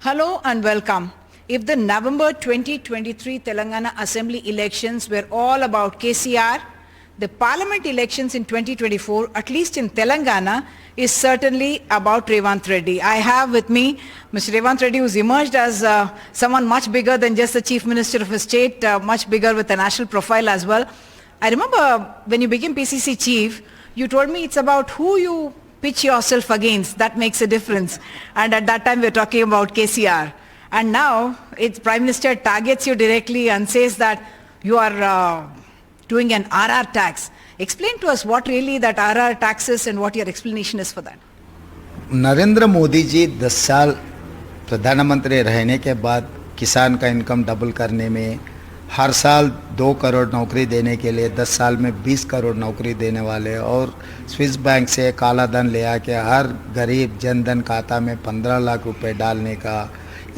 Hello and welcome. If the November 2023 Telangana Assembly elections were all about KCR, the parliament elections in 2024, at least in Telangana, is certainly about Revanth Reddy. I have with me Mr. Revanth Reddy, who's emerged as someone much bigger than just the Chief Minister of a state, much bigger with a national profile as well. I remember when you became PCC Chief, you told me it's about who you pitch yourself against that makes a difference. And at that time we were talking about KCR. And now it's Prime Minister targets you directly and says that you are doing an RR tax. Explain to us what really that RR tax is and what your explanation is for that. Narendra Modi जी 10 साल प्रधानमंत्री रहने के बाद किसान का income double करने में, हर साल 2 करोड़ नौकरी देने के लिए 10 साल में 20 करोड़ नौकरी देने वाले, और स्विस बैंक से काला धन ले आके हर गरीब जनधन खाता में 15 लाख रुपए डालने का,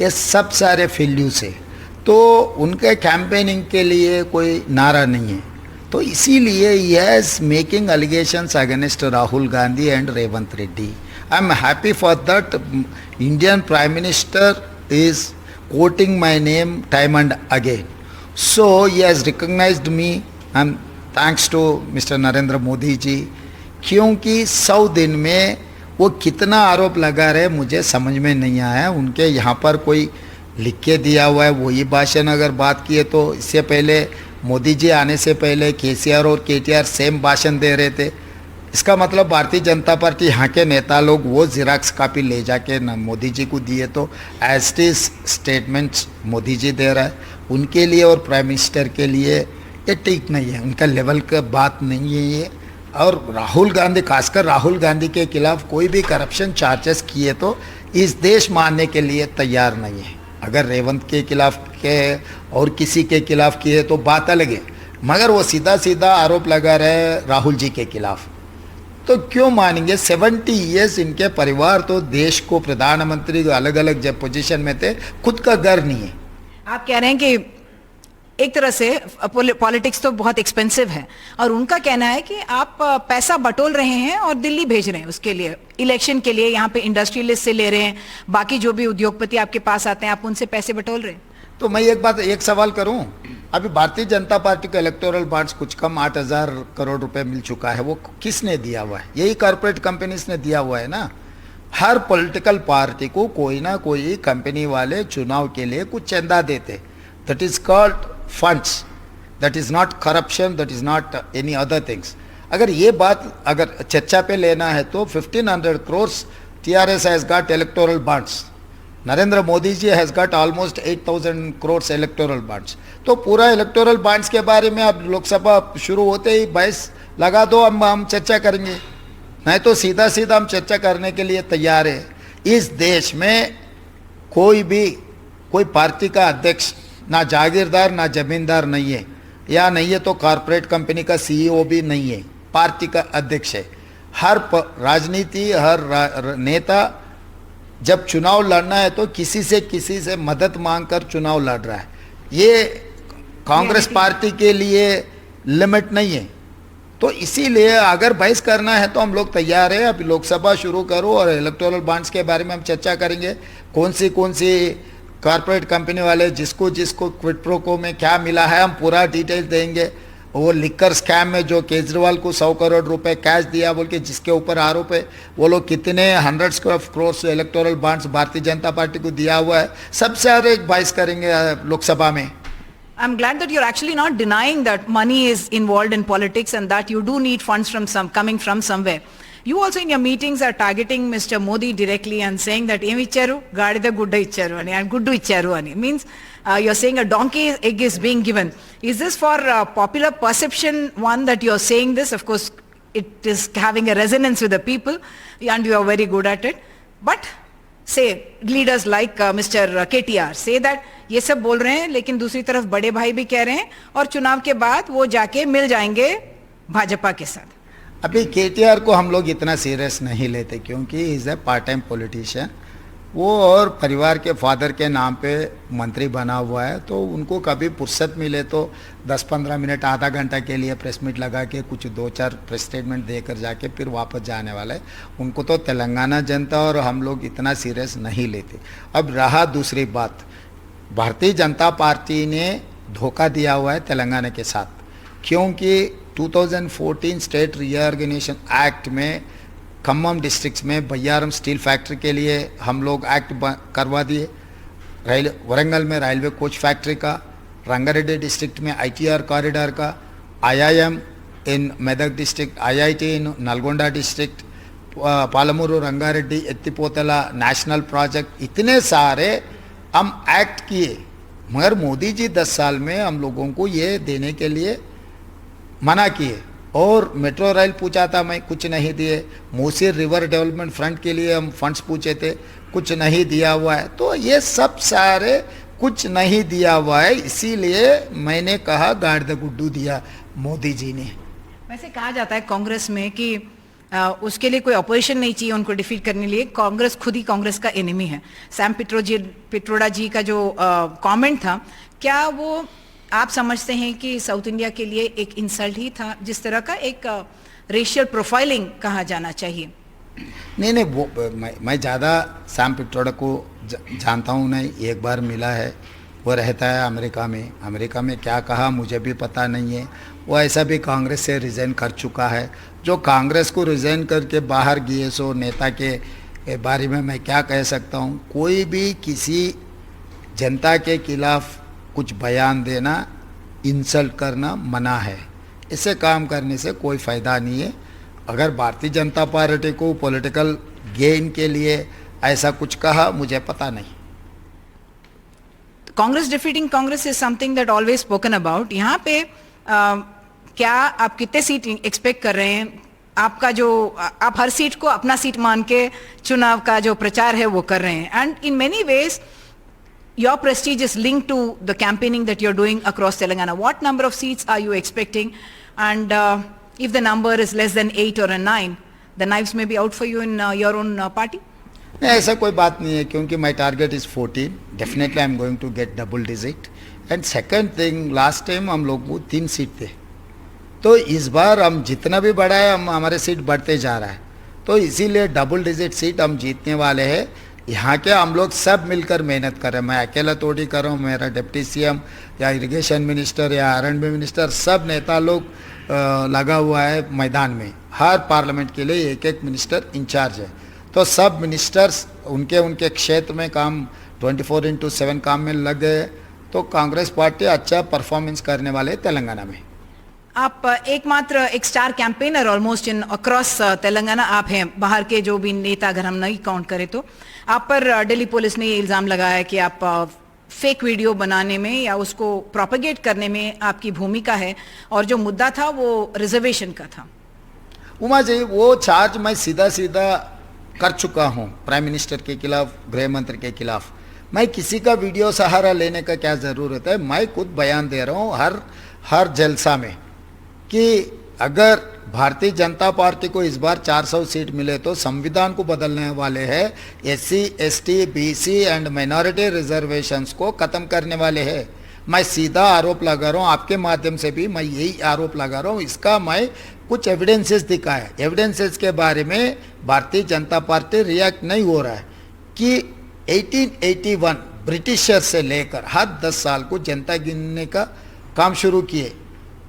ये सब सारे फेल्यूस है। तो उनके कैंपेनिंग के लिए कोई नारा नहीं है, तो इसीलिए yes making allegations against Rahul Gandhi and Revanth Reddy. I am happy for that Indian prime minister is quoting my name time and again. So he has recognized me and thanks to Mr. Narendra Modi ji, क्योंकि 100 दिन में वो कितना आरोप लगा रहे मुझे समझ में नहीं आया। उनके यहाँ पर कोई लिख के दिया हुआ है वही भाषण अगर बात किए तो इससे पहले मोदी जी आने से पहले केसीआर और केटीआर सेम भाषण दे रहे थे। इसका मतलब भारतीय जनता पार्टी यहाँ के नेता लोग वो जिराक्स कापी ले जाके मोदी जी को दिए, तो as it is statements Modi ji दे रहा है उनके लिए और प्राइम मिनिस्टर के लिए, ये ठीक नहीं है, उनका लेवल का बात नहीं है ये। और राहुल गांधी, खासकर राहुल गांधी के खिलाफ कोई भी करप्शन चार्जेस किए तो इस देश मानने के लिए तैयार नहीं है। अगर रेवंत के खिलाफ के और किसी के खिलाफ किए तो बात अलग है, मगर वो सीधा सीधा आरोप लगा रहे राहुल जी के खिलाफ, तो क्यों मानेंगे। 70 ईयर्स इनके परिवार तो देश को प्रधानमंत्री अलग अलग जब पोजीशन में थे, खुद का घर नहीं है। आप कह रहे हैं कि एक तरह से पॉलिटिक्स तो बहुत एक्सपेंसिव है, और उनका कहना है कि आप पैसा बटोर रहे हैं और दिल्ली भेज रहे हैं उसके लिए, इलेक्शन के लिए यहाँ पे इंडस्ट्रियलिस्ट से ले रहे हैं, बाकी जो भी उद्योगपति आपके पास आते हैं आप उनसे पैसे बटोर रहे हैं। तो मैं एक सवाल करूं, अभी भारतीय जनता पार्टी को इलेक्टोरल बॉन्ड्स कुछ कम 8,000 करोड़ रुपए मिल चुका है, वो किसने दिया हुआ है? यही कॉर्पोरेट कंपनीज ने दिया हुआ है ना। हर पॉलिटिकल पार्टी को कोई ना कोई कंपनी वाले चुनाव के लिए कुछ चंदा देते, that is called funds, that is not corruption, that is not any other things. अगर ये बात अगर चर्चा पे लेना है तो 1500 crore TRS has got electoral bonds, Narendra Modi ji has got almost 8,000 crore electoral bonds. तो पूरा इलेक्टोरल बॉन्ड्स के बारे में अब लोकसभा शुरू होते ही बहस लगा दो, हम चर्चा करेंगे, नहीं तो सीधा सीधा हम चर्चा करने के लिए तैयार है। इस देश में कोई पार्टी का अध्यक्ष ना जागीरदार ना जमींदार नहीं है, या नहीं है तो कॉरपोरेट कंपनी का CEO भी नहीं है, पार्टी का अध्यक्ष है। हर राजनीति, हर नेता जब चुनाव लड़ना है तो किसी से मदद मांगकर चुनाव लड़ रहा है। ये कांग्रेस पार्टी के लिए लिमिट नहीं है, तो इसीलिए अगर बहस करना है तो हम लोग तैयार हैं। अभी लोकसभा शुरू करो और इलेक्टोरल बॉन्ड्स के बारे में हम चर्चा करेंगे, कौन सी कॉर्पोरेट कंपनी वाले जिसको क्विड प्रो को में क्या मिला है हम पूरा डिटेल देंगे। वो लिकर स्कैम में जो केजरीवाल को 100 करोड़ रुपए कैश दिया बोल के जिसके ऊपर आरोप है, वो लोग कितने hundreds of crore electoral bonds Bharatiya Janata party को दिया हुआ है, सबसे सारे बहस करेंगे लोकसभा में। I'm glad that you're actually not denying that money is involved in politics and that you do need funds coming from somewhere. You also in your meetings are targeting Mr. Modi directly and saying that em icharu gaadida gudda icharu ani and guddu icharu ani means you're saying a donkey egg is being given. Is this for popular perception one that you're saying this? Of course it is having a resonance with the people and you are very good at it, but say leaders like Mr. KTR say that ये सब बोल रहे हैं लेकिन दूसरी तरफ बड़े भाई भी कह रहे हैं और चुनाव के बाद वो जाके मिल जाएंगे भाजपा के साथ। अभी KTR को हम लोग इतना सीरियस नहीं लेते क्योंकि is a part time politician. वो और परिवार के फादर के नाम पे मंत्री बना हुआ है, तो उनको कभी फुर्सत मिले तो 10-15 मिनट आधा घंटा के लिए प्रेस मीट लगा के कुछ 2-4 प्रेस स्टेटमेंट देकर जाके फिर वापस जाने वाला है। उनको तो तेलंगाना जनता और हम लोग इतना सीरियस नहीं लेते। अब रहा दूसरी बात, भारतीय जनता पार्टी ने धोखा दिया हुआ है तेलंगाना के साथ, क्योंकि 2014 स्टेट रीऑर्गेनाइजेशन एक्ट में खम्मम डिस्ट्रिक्ट में बయ్యారం स्टील फैक्ट्री के लिए हम लोग एक्ट करवा दिए, वरंगल में रेलवे कोच फैक्ट्री का, रंगारेड्डी डिस्ट्रिक्ट में ITR कॉरिडोर का, IIM in Medak district, IIT in Nalgonda district, Palamuru Rangareddy Ettipothala national project, इतने सारे हम एक्ट किए। मगर मोदी जी 10 साल में हम लोगों को ये देने के लिए मना किए। और मेट्रो रेल पूछा था मैं, कुछ नहीं दिए। मूसी रिवर डेवलपमेंट फ्रंट के लिए हम फंड्स पूछे थे, कुछ नहीं दिया हुआ है। तो ये सब सारे कुछ नहीं दिया हुआ है, इसीलिए मैंने कहा गाड़ द गुड्डू दिया मोदी जी ने। वैसे कहा जाता है कांग्रेस में कि उसके लिए कोई ऑपोजिशन नहीं चाहिए उनको डिफीट करने लिए, कांग्रेस खुद ही कांग्रेस का एनिमी है। सैम पिट्रोडा जी का जो कमेंट था, क्या वो आप समझते हैं कि साउथ इंडिया के लिए एक इंसल्ट ही था, जिस तरह का एक रेशियल प्रोफाइलिंग कहा जाना चाहिए? नहीं, वो मैं ज़्यादा सैम पिट्रोडा को जानता हूँ नहीं, एक बार मिला है। वो रहता है अमेरिका में क्या कहा मुझे भी पता नहीं है। वो ऐसा भी कांग्रेस से रिज़ाइन कर चुका है। जो कांग्रेस को रिज़ाइन करके बाहर गए सो नेता के बारे में मैं क्या कह सकता हूँ। कोई भी किसी जनता के खिलाफ कुछ बयान देना, इंसल्ट करना मना है। इससे काम करने से कोई फ़ायदा नहीं है। अगर भारतीय जनता पार्टी को पॉलिटिकल गेन के लिए ऐसा कुछ कहा, मुझे पता नहीं। Congress defeating Congress is something that always spoken about. यहाँ पे क्या आप कितने सीट एक्सपेक्ट कर रहे हैं? आपका जो आप हर सीट को अपना सीट मान के चुनाव का जो प्रचार है वो कर रहे हैं, and in many ways your prestige is linked to the campaigning that you're doing across Telangana. What number of seats are you expecting? And if the number is less than 8 or a 9, the knives may be out for you in your own party? नहीं, ऐसा कोई बात नहीं है, क्योंकि my target is 14. Definitely I'm going to get double digit. And second thing, last time हम लोग को 3 सीट थे, तो इस बार हम जितना भी बढ़ा है, हम हमारे सीट बढ़ते जा रहा है। तो इसीलिए डबल डिजिट सीट हम जीतने वाले हैं। यहाँ के हम लोग सब मिलकर मेहनत कर रहे हैं। मैं अकेला थोड़ी कर रहा हूँ, मेरा डिप्टी CM या इरिगेशन मिनिस्टर या R&B मिनिस्टर, सब नेता लोग लगा हुआ है मैदान में। हर पार्लियामेंट के लिए एक एक मिनिस्टर इंचार्ज है, तो सब मिनिस्टर्स उनके क्षेत्र में काम 24/7 काम में लग गए। तो कांग्रेस पार्टी अच्छा परफॉर्मेंस करने वाले तेलंगाना में। आप एकमात्र एक star campaigner almost in across Telangana आप हैं। बाहर के जो भी नेता अगर हम नहीं काउंट करें तो आप पर दिल्ली पुलिस ने ये इल्ज़ाम लगाया है कि आप फेक वीडियो बनाने में या उसको प्रोपेगेट करने में आपकी भूमिका है, और जो मुद्दा था वो रिजर्वेशन का था। उमा जी, वो चार्ज मैं सीधा कर चुका हूँ प्राइम मिनिस्टर के खिलाफ, गृह मंत्री के खिलाफ। मैं किसी का वीडियो सहारा लेने का क्या ज़रूरत है? मैं खुद बयान दे रहा हूँ हर जलसा में कि अगर भारतीय जनता पार्टी को इस बार 400 सीट मिले तो संविधान को बदलने वाले हैं, SC, ST, BC and minority reservations को ख़त्म करने वाले हैं। मैं सीधा आरोप लगा रहा हूँ, आपके माध्यम से भी मैं यही आरोप लगा रहा हूँ। इसका मैं कुछ एविडेंसेस दिखाया, एविडेंसेस के बारे में भारतीय जनता पार्टी रिएक्ट नहीं हो रहा है कि 1881 ब्रिटिशर से लेकर हर 10 साल को जनता गिनने का काम शुरू किए।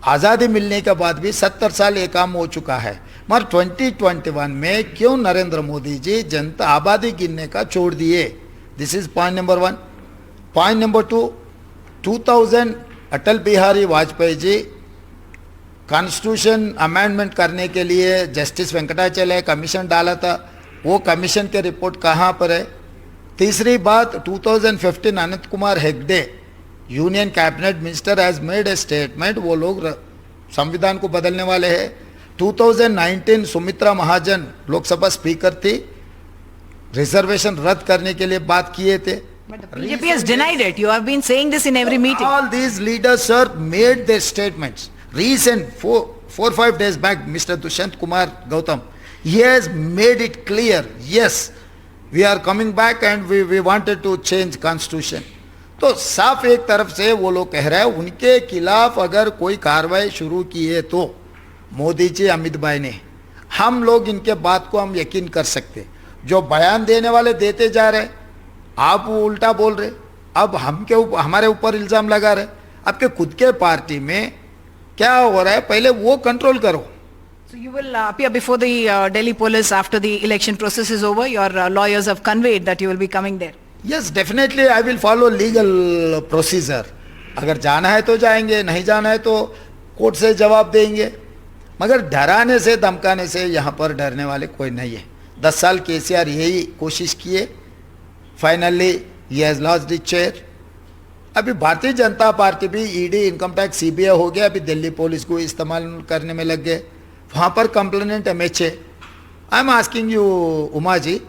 आज़ादी मिलने के बाद भी 70 साल ये काम हो चुका है, मगर 2021 में क्यों नरेंद्र मोदी जी जनता आबादी गिनने का छोड़ दिए? This is point number 1। Point number 2, 2000 Atal Bihari Vajpayee ji constitution amendment करने के लिए जस्टिस वेंकटाचलय कमीशन डाला था, वो कमीशन के रिपोर्ट कहाँ पर है? तीसरी बात, 2015 Anant Kumar Hegde union cabinet minister has made a statement, वो लोग संविधान को बदलने वाले हैं। 2019 सुमित्रा महाजन लोकसभा स्पीकर थी, रिजर्वेशन रद्द करने के लिए बात किए थे। But the BJP has denied it. You have been saying this in every meeting. All these leaders, sir, made their statements. Recent 4-5 days back, Mr. Dushyant Kumar Gautam, he has made it clear, yes, we are coming back and we wanted to change constitution. तो साफ एक तरफ से वो लोग कह रहे हैं उनके खिलाफ अगर कोई कार्रवाई शुरू की है तो मोदी जी, अमित भाई ने, हम लोग इनके बात को हम यकीन कर सकते। जो बयान देने वाले देते जा रहे, आप वो उल्टा बोल रहे, अब हमारे ऊपर इल्जाम लगा रहे। आपके खुद के पार्टी में क्या हो रहा है पहले वो कंट्रोल करो। So you will appear before the Delhi police after the election process is over. Your lawyers have conveyed that you will be coming there. Yes definitely I will follow legal procedure. अगर जाना है तो जाएंगे, नहीं जाना है तो court से जवाब देंगे। मगर डराने से धमकाने से यहाँ पर डरने वाले कोई नहीं है। 10 साल केसीआर यही कोशिश किए, finally he has lost his chair. अभी भारतीय जनता पार्टी भी ईडी, इनकम टैक्स, सीबीआई हो गया, अभी दिल्ली पुलिस को इस्तेमाल करने में लग गए। वहाँ पर complainant MHA. I am asking you Uma ji,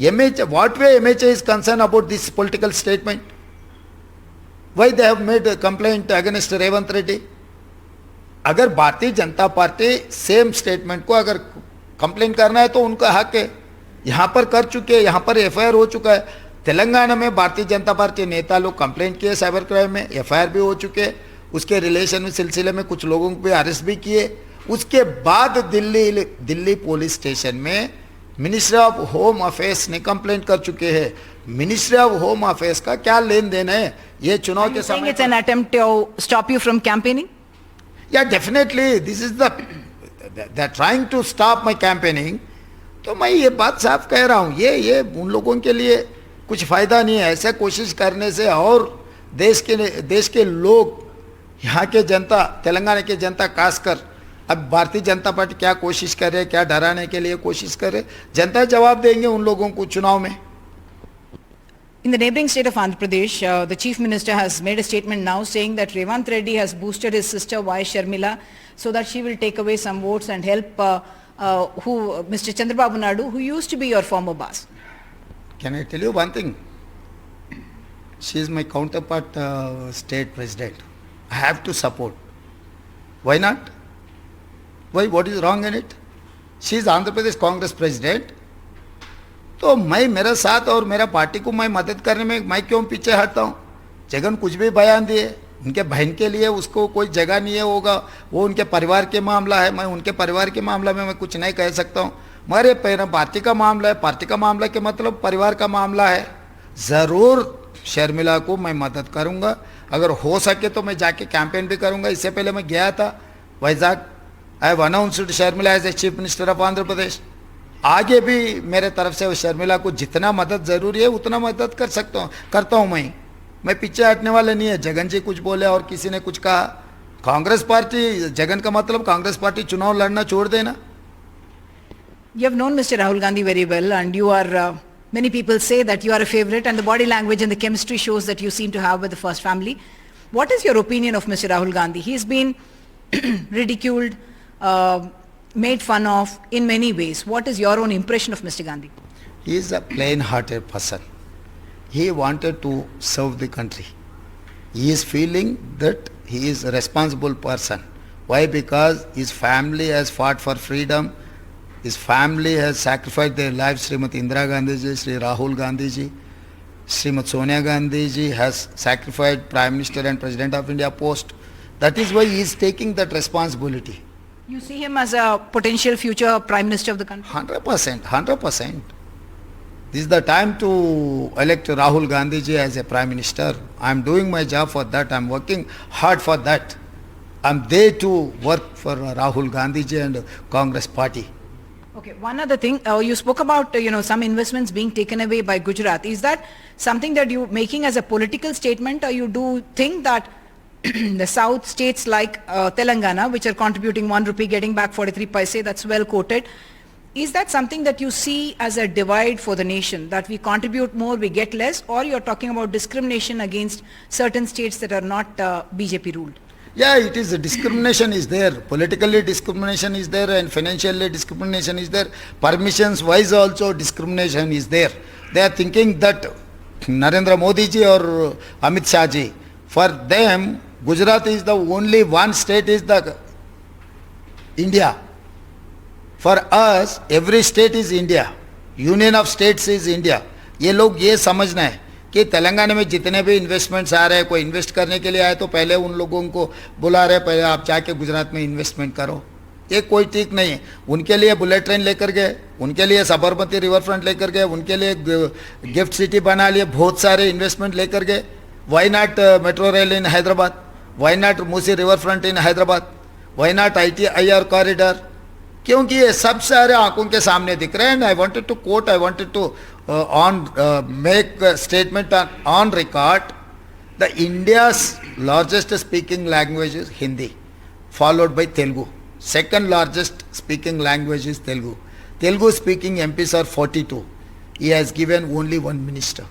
MHA, what way MHA is concerned about this political statement? Why they have made a complaint against Revant Reddy? अगर Bharatiya Janata party same statement को अगर कंप्लेंट करना है तो उनका हक है। यहाँ पर कर चुके, यहाँ पर एफआईआर हो चुका है। तेलंगाना में भारतीय जनता पार्टी नेता लोग कंप्लेंट किए साइबर क्राइम में, एफआईआर भी हो चुके। उसके रिलेशन में सिलसिले में कुछ लोगों को भी अरेस्ट भी किए। उसके बाद दिल्ली पुलिस स्टेशन में मिनिस्ट्री ऑफ होम अफेयर्स ने कंप्लेंट कर चुके हैं। मिनिस्ट्री ऑफ होम अफेयर्स का क्या लेन देन है ये चुनाव के समय? It's an attempt to stop you from campaigning? Yeah, definitely. This is they're trying to stop my campaigning. तो मैं ये बात साफ कह रहा हूँ, ये उन लोगों के लिए कुछ फायदा नहीं है। ऐसे कोशिश करने से और देश के लोग, यहाँ के जनता, तेलंगाना के जनता खासकर, अब भारतीय जनता पार्टी क्या कोशिश कर रहे, क्या डराने के लिए कोशिश कर रहे, जनता जवाब देंगे उन लोगों को चुनाव में। In the neighboring state of Andhra Pradesh, the Chief Minister has made a statement now saying that Revant Reddy has boosted his sister Y. Sharmila so that she will take away some votes and help Mr. Chandrababu Naidu, who used to be your former boss. Can I tell you one thing? She is my counterpart state president. I have to support. Why not? Why? What is wrong in it? She is Andhra Pradesh Congress president. तो मैं मेरा साथ और मेरा party को मैं मदद करने में मैं क्यों पीछे हटता हूँ? जगन कुछ भी बयान दिए, उनके बहन के लिए उसको कोई जगह नहीं है, होगा वो उनके परिवार के मामला है। मैं उनके परिवार के मामला में मैं कुछ नहीं कह सकता हूँ। मगर पार्टी का मामला है, पार्टी का मामला के मतलब परिवार का मामला है। ज़रूर शर्मिला को मैं मदद करूँगा, अगर हो सके तो मैं जाके कैंपेन भी करूँगा। इससे पहले मैं गया था Vizag. I have announced Sharmila as a chief minister of Andhra Pradesh. आगे भी मेरे तरफ से शर्मिला को जितना मदद ज़रूरी है उतना मदद करता हूँ मैं पीछे हटने वाले नहीं है। जगन जी कुछ बोले और किसी ने कुछ कहा, कांग्रेस पार्टी, जगन का मतलब कांग्रेस पार्टी चुनाव लड़ना छोड़ देना। You have known Mr. Rahul Gandhi very well, and you are, many people say that you are a favorite, and the body language and the chemistry shows that you seem to have with the first family. What is your opinion of Mr. Rahul Gandhi? He's been ridiculed, made fun of in many ways. What is your own impression of Mr. Gandhi? He is a plain-hearted person. He wanted to serve the country. He is feeling that he is a responsible person. Why? Because his family has fought for freedom. His family has sacrificed their lives. Srimati Indira Gandhi ji, Sri Rahul Gandhi ji, Srimati Sonia Gandhi ji has sacrificed Prime Minister and President of India post. That is why he is taking that responsibility. You see him as a potential future Prime Minister of the country? 100%. This is the time to elect Rahul Gandhi ji as a Prime Minister. I am doing my job for that. I am working hard for that. I am there to work for Rahul Gandhi ji and Congress party. Okay, one other thing, you spoke about some investments being taken away by Gujarat. Is that something that you making as a political statement, or you do think that the south states like Telangana, which are contributing 1 rupee, getting back 43 paise, that's well quoted, is that something that you see as a divide for the nation, that we contribute more, we get less, or you're talking about discrimination against certain states that are not BJP ruled? Yeah, it is. Discrimination is there. Politically discrimination is there, and financially discrimination is there. Permissions wise also discrimination is there. They are thinking that Narendra Modi ji or Amit Shah ji, for them Gujarat is the only one state is the India. For us, every state is India. Union of states is India. ये लोग ये समझना है कि तेलंगाना में जितने भी investments आ रहे हैं, कोई इन्वेस्ट करने के लिए आए तो पहले उन लोगों को बुला रहे, पहले आप जाके गुजरात में इन्वेस्टमेंट करो। ये कोई ठीक नहीं है। उनके लिए बुलेट ट्रेन लेकर गए, उनके लिए साबरमती रिवर फ्रंट लेकर गए, उनके लिए गिफ्ट सिटी बना लिए, बहुत सारे इन्वेस्टमेंट लेकर गए। Why not metro rail in Hyderabad, why not Musi river front in Hyderabad, why not ITIR corridor? क्योंकि ये सब सारे आंखों के सामने दिख रहे हैं। And I wanted to quote, I wanted to make statement on record, the India's largest speaking language is Hindi, followed by Telugu. Second largest speaking language is Telugu. Telugu speaking MPs are 42. He has given only one minister.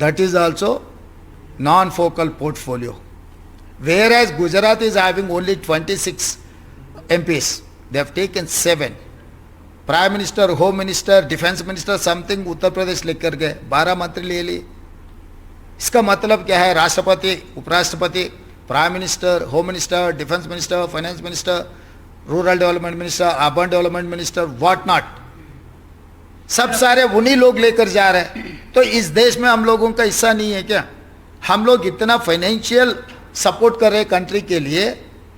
That is also non-focal portfolio. Whereas Gujarat is having only 26 MPs. They have taken 7. Prime Minister, Home Minister, Defense Minister, something Uttar Pradesh लेकर गए, 12 मंत्री ले लिए। इसका मतलब क्या है? राष्ट्रपति, उपराष्ट्रपति, prime minister, home minister, defence minister, finance minister, rural development minister, urban development minister, what not, सब सारे उन्हीं लोग लेकर जा रहे हैं। तो इस देश में हम लोगों का हिस्सा नहीं है क्या? हम लोग इतना फाइनेंशियल सपोर्ट कर रहे कंट्री के लिए,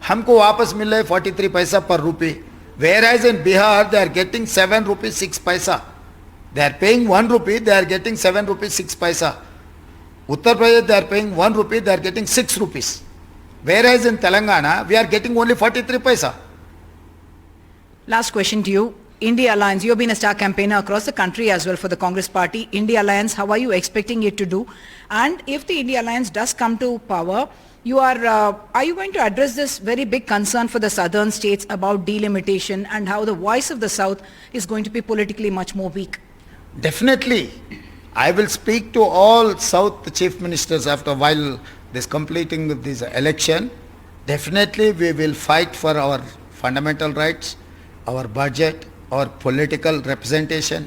हमको वापस मिल रहे 43 पैसा पर रुपये। Whereas in Bihar they are getting 7 rupees 6 paisa, they are paying 1 rupee, they are getting 7 rupees 6 paisa. Uttar Pradesh they are paying 1 rupee, they are getting 6 rupees. Whereas in Telangana, we are getting only 43 paisa. Last question to you. India Alliance, you have been a star campaigner across the country as well for the Congress party. India Alliance, how are you expecting it to do? And if the India Alliance does come to power, are you going to address this very big concern for the southern states about delimitation and how the voice of the south is going to be politically much more weak? Definitely. I will speak to all South chief ministers after a while this completing this election. Definitely we will fight for our fundamental rights, our budget, our political representation.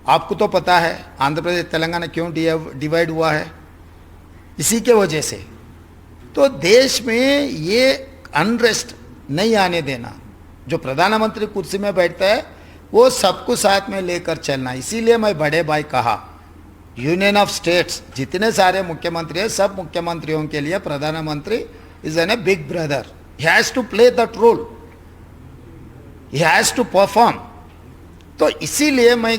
आपको तो पता है आंध्र प्रदेश तेलंगाना क्यों divide हुआ है? इसी के वजह से। तो देश में ये अनरेस्ट नहीं आने देना। जो प्रधानमंत्री कुर्सी में बैठता है वो सबको साथ में लेकर चलना। इसीलिए मैं बड़े भाई कहा, यूनियन ऑफ स्टेट्स जितने सारे मुख्यमंत्री हैं, सब मुख्यमंत्रियों के लिए प्रधानमंत्री is an a big brother. He has to play that role, he has to perform. तो इसीलिए मैं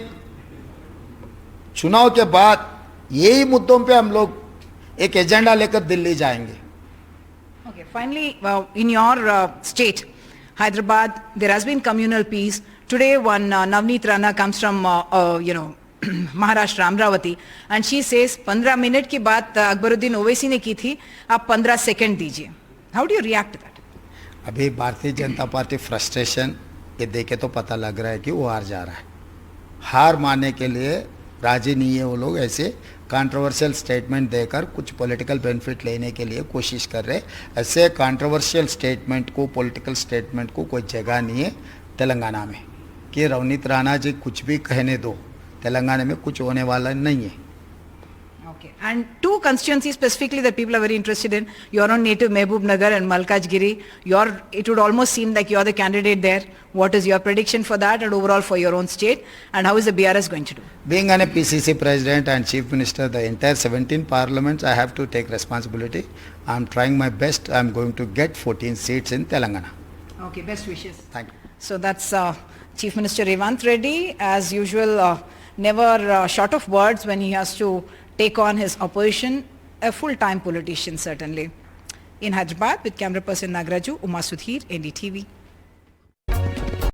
चुनाव के बाद यही मुद्दों पे हम लोग एक एजेंडा लेकर दिल्ली जाएंगे। Okay, finally, in your state, Hyderabad, there has been communal peace. Today, one Navneet Rana comes from, Maharashtra, Amravati, and she says, 15 minute की बात अकबरुद्दीन ओवैसी ने की थी, आप 15 सेकंड दीजिए. How do you react to that? अभी भारतीय जनता पार्टी फ्रस्ट्रेशन ये देखे तो पता लग रहा है कि वो हार जा रहा है। हार मानने के लिए राजी नहीं है वो लोग। ऐसे कंट्रोवर्शियल स्टेटमेंट देकर कुछ पॉलिटिकल बेनिफिट लेने के लिए कोशिश कर रहे। ऐसे कंट्रोवर्शियल स्टेटमेंट को, पॉलिटिकल स्टेटमेंट को कोई जगह नहीं है तेलंगाना में कि नवनीत राणा जी कुछ भी कहने दो, तेलंगाना में कुछ होने वाला नहीं है। Okay. And two constituencies specifically that people are very interested in, your own native Mehboob Nagar and Malkajgiri. It would almost seem like you're the candidate there. What is your prediction for that and overall for your own state? And how is the BRS going to do? Being an PCC president and chief minister, the entire 17 parliaments, I have to take responsibility. I'm trying my best. I'm going to get 14 seats in Telangana. Okay, best wishes. Thank you. So that's Chief Minister Revanth Reddy, as usual, never short of words when he has to take on his opposition, a full-time politician certainly. In Hyderabad, with camera person Nagraju, Uma Sudhir, NDTV.